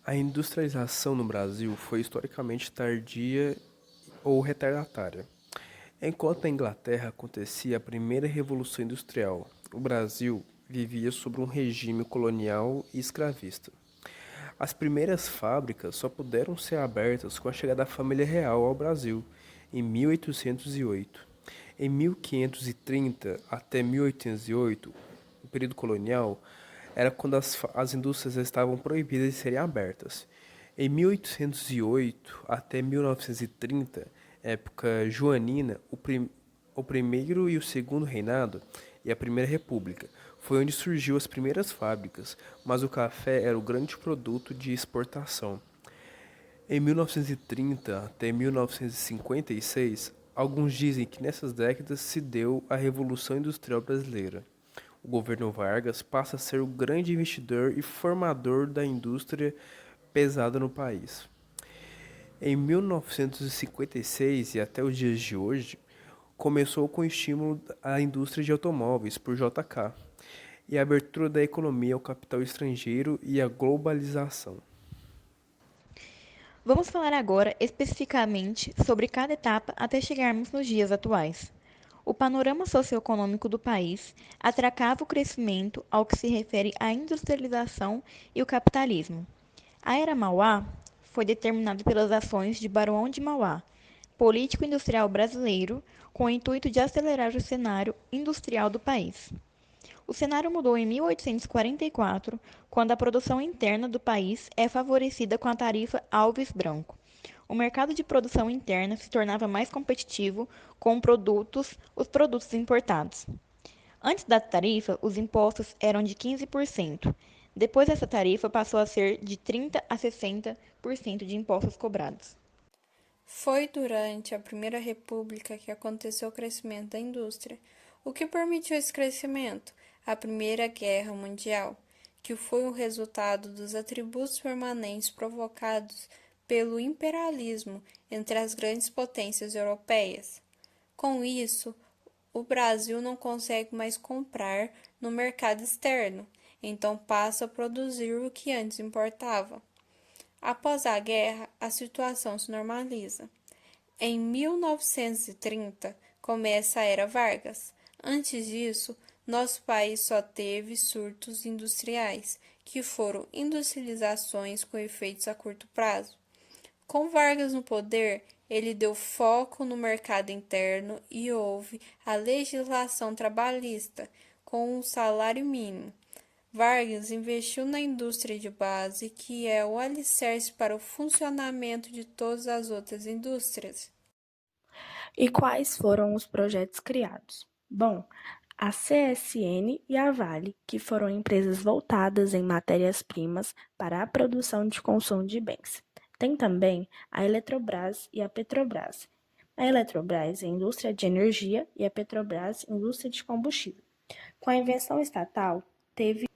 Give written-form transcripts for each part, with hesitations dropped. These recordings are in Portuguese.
A industrialização no Brasil foi historicamente tardia ou retardatária. Enquanto na Inglaterra acontecia a primeira revolução industrial, o Brasil vivia sob um regime colonial e escravista. As primeiras fábricas só puderam ser abertas com a chegada da família real ao Brasil, em 1808. Em 1530 até 1808, o período colonial, era quando as indústrias estavam proibidas de serem abertas. Em 1808 até 1930, época joanina, o primeiro e o segundo reinado e a primeira república, foi onde surgiu as primeiras fábricas, mas o café era o grande produto de exportação. Em 1930 até 1956, alguns dizem que nessas décadas se deu a Revolução Industrial Brasileira. O governo Vargas passa a ser o grande investidor e formador da indústria pesada no país. Em 1956 e até os dias de hoje, começou com o estímulo à indústria de automóveis por JK e a abertura da economia ao capital estrangeiro e à globalização. Vamos falar agora especificamente sobre cada etapa até chegarmos nos dias atuais. O panorama socioeconômico do país atracava o crescimento ao que se refere à industrialização e o capitalismo. A Era Mauá foi determinada pelas ações de Barão de Mauá, político industrial brasileiro, com o intuito de acelerar o cenário industrial do país. O cenário mudou em 1844, quando a produção interna do país é favorecida com a tarifa Alves Branco. O mercado de produção interna se tornava mais competitivo com os produtos importados. Antes da tarifa, os impostos eram de 15%. Depois dessa tarifa, passou a ser de 30 a 60% de impostos cobrados. Foi durante a Primeira República que aconteceu o crescimento da indústria. O que permitiu esse crescimento? A Primeira Guerra Mundial, que foi o resultado dos atributos permanentes provocados pelo imperialismo entre as grandes potências europeias. Com isso, o Brasil não consegue mais comprar no mercado externo, então passa a produzir o que antes importava. Após a guerra, a situação se normaliza. Em 1930, começa a Era Vargas. Antes disso, nosso país só teve surtos industriais, que foram industrializações com efeitos a curto prazo. Com Vargas no poder, ele deu foco no mercado interno e houve a legislação trabalhista, com um salário mínimo. Vargas investiu na indústria de base, que é o alicerce para o funcionamento de todas as outras indústrias. E quais foram os projetos criados? Bom, a CSN e a Vale, que foram empresas voltadas em matérias-primas para a produção de consumo de bens. Tem também a Eletrobras e a Petrobras. A Eletrobras é a indústria de energia e a Petrobras, indústria de combustível. Com a invenção estatal, teve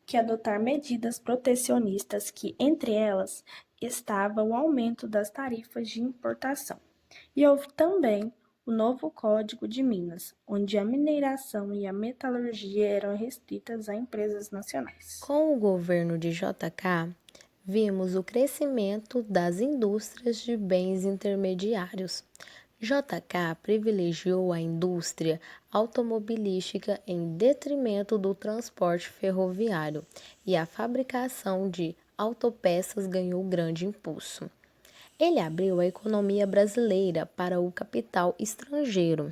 que adotar medidas protecionistas que, entre elas, estava o aumento das tarifas de importação. E houve também o novo Código de Minas, onde a mineração e a metalurgia eram restritas a empresas nacionais. Com o governo de JK, vimos o crescimento das indústrias de bens intermediários. JK privilegiou a indústria automobilística em detrimento do transporte ferroviário e a fabricação de autopeças ganhou grande impulso. Ele abriu a economia brasileira para o capital estrangeiro.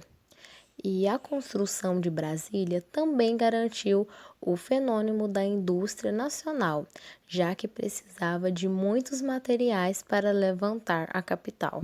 E a construção de Brasília também garantiu o fenômeno da indústria nacional, já que precisava de muitos materiais para levantar a capital.